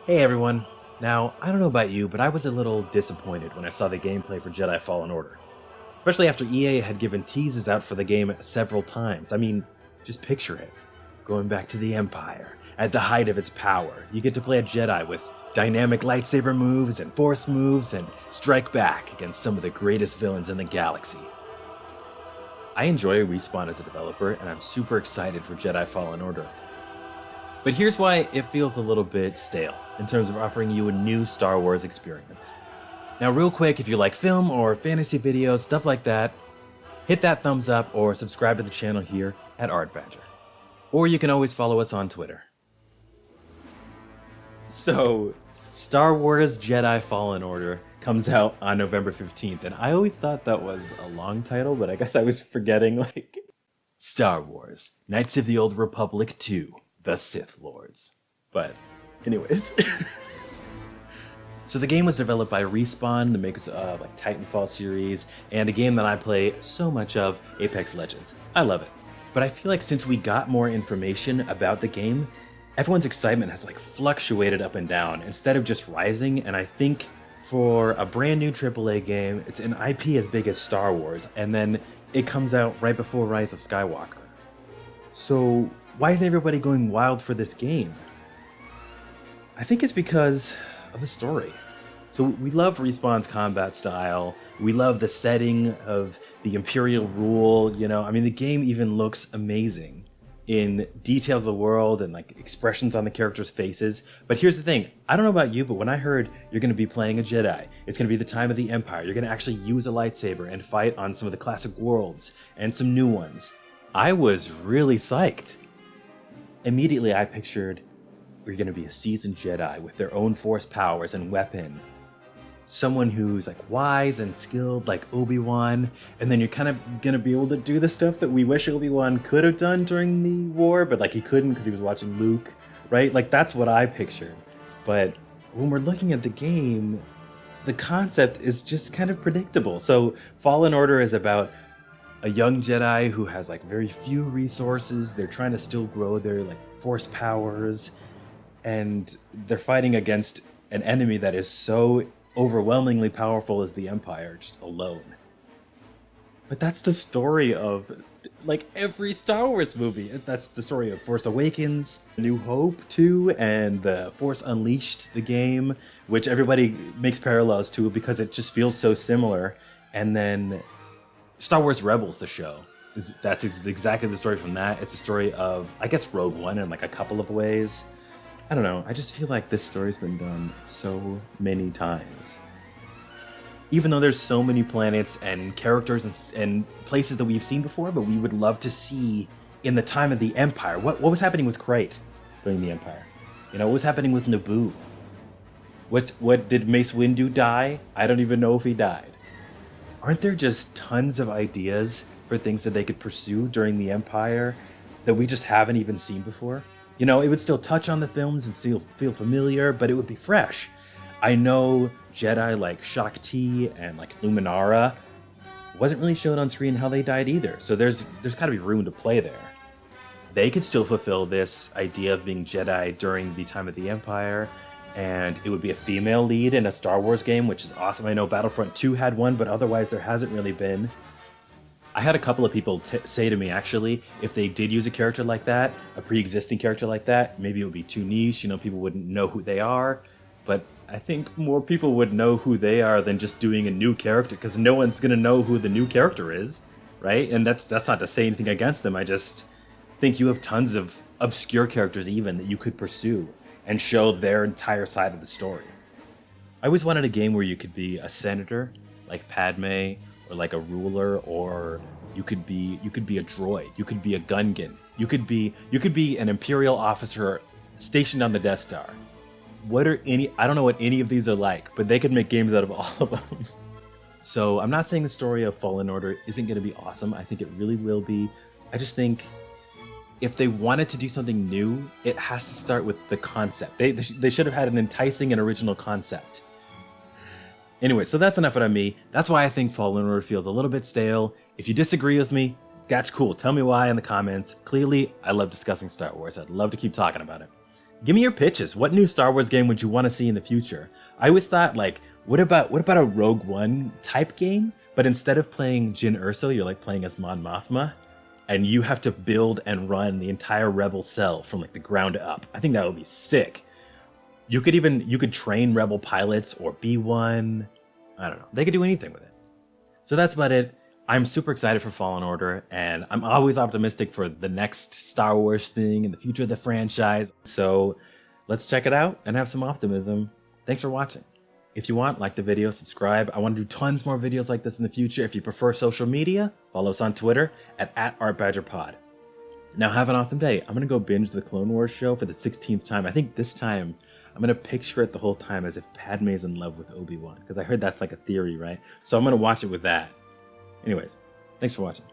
Hey everyone! Now, I don't know about you, but I was a little disappointed when I saw the gameplay for Jedi Fallen Order. Especially after EA had given teases out for the game several times. I mean, just picture it. Going back to the Empire, at the height of its power, you get to play a Jedi with dynamic lightsaber moves and force moves and strike back against some of the greatest villains in the galaxy. I enjoy Respawn as a developer, and I'm super excited for Jedi Fallen Order. But here's why it feels a little bit stale in terms of offering you a new Star Wars experience. Now, real quick, if you like film or fantasy videos, stuff like that, hit that thumbs up or subscribe to the channel here at Art Badger. Or you can always follow us on Twitter. So, Star Wars Jedi Fallen Order comes out on November 15th, and I always thought that was a long title, but I guess I was forgetting, Star Wars Knights of the Old Republic 2. The Sith Lords. But anyways. So the game was developed by Respawn, the makers of Titanfall series, and a game that I play so much of, Apex Legends. I love it. But I feel like since we got more information about the game, everyone's excitement has fluctuated up and down instead of just rising, and I think for a brand new AAA game, it's an IP as big as Star Wars, and then it comes out right before Rise of Skywalker. So why is everybody going wild for this game? I think it's because of the story. So we love Respawn's combat style. We love the setting of the Imperial rule, I mean, the game even looks amazing in details of the world and expressions on the characters' faces. But here's the thing, I don't know about you, but when I heard you're going to be playing a Jedi, it's going to be the time of the Empire, you're going to actually use a lightsaber and fight on some of the classic worlds and some new ones, I was really psyched. Immediately I pictured we're going to be a seasoned Jedi with their own force powers and weapon. Someone who's wise and skilled like Obi-Wan, and then you're kind of going to be able to do the stuff that we wish Obi-Wan could have done during the war, but he couldn't because he was watching Luke, right? That's what I pictured. But when we're looking at the game, the concept is just kind of predictable. So Fallen Order is about a young Jedi who has very few resources. They're trying to still grow their force powers, and they're fighting against an enemy that is so overwhelmingly powerful as the Empire, just alone. But that's the story of every Star Wars movie. That's the story of Force Awakens, New Hope 2, and the Force Unleashed, the game, which everybody makes parallels to because it just feels so similar. And then Star Wars Rebels, the show, that's exactly the story from that. It's a story of, I guess, Rogue One in a couple of ways. I don't know, I just feel like this story's been done so many times. Even though there's so many planets and characters and places that we've seen before, but we would love to see in the time of the Empire. What was happening with Krayt during the Empire? What was happening with Naboo? What did Mace Windu die? I don't even know if he died. Aren't there just tons of ideas for things that they could pursue during the Empire that we just haven't even seen before? It would still touch on the films and still feel familiar, but it would be fresh. I know Jedi like Shaak Ti and Luminara wasn't really shown on screen how they died either, so there's got to be room to play there. They could still fulfill this idea of being Jedi during the time of the Empire, and it would be a female lead in a Star Wars game, which is awesome. I know Battlefront 2 had one, but otherwise there hasn't really been. I had a couple of people say to me, actually, if they did use a character like that, a pre-existing character like that, maybe it would be too niche, people wouldn't know who they are. But I think more people would know who they are than just doing a new character, because no one's going to know who the new character is, right? And that's not to say anything against them. I just think you have tons of obscure characters even that you could pursue and show their entire side of the story. I always wanted a game where you could be a senator, like Padme, or a ruler, or you could be a droid, you could be a Gungan, you could be an Imperial officer stationed on the Death Star. I don't know what any of these are like, but they could make games out of all of them. So I'm not saying the story of Fallen Order isn't going to be awesome. I think it really will be. I just think if they wanted to do something new, it has to start with the concept. They should have had an enticing and original concept. Anyway, so that's enough out of me. That's why I think Fallen Order feels a little bit stale. If you disagree with me, that's cool. Tell me why in the comments. Clearly, I love discussing Star Wars. I'd love to keep talking about it. Give me your pitches. What new Star Wars game would you want to see in the future? I always thought, like, what about a Rogue One type game? But instead of playing Jyn Erso, you're like playing as Mon Mothma, and you have to build and run the entire Rebel cell from like the ground up. I think that would be sick. You could train Rebel pilots or be one. I don't know. They could do anything with it. So that's about it. I'm super excited for Fallen Order, and I'm always optimistic for the next Star Wars thing and the future of the franchise. So let's check it out and have some optimism. Thanks for watching. If you want, like the video, subscribe. I want to do tons more videos like this in the future. If you prefer social media, follow us on Twitter at @ArtBadgerPod. Now have an awesome day. I'm going to go binge the Clone Wars show for the 16th time. I think this time I'm going to picture it the whole time as if Padme's in love with Obi-Wan, because I heard that's like a theory, right? So I'm going to watch it with that. Anyways, thanks for watching.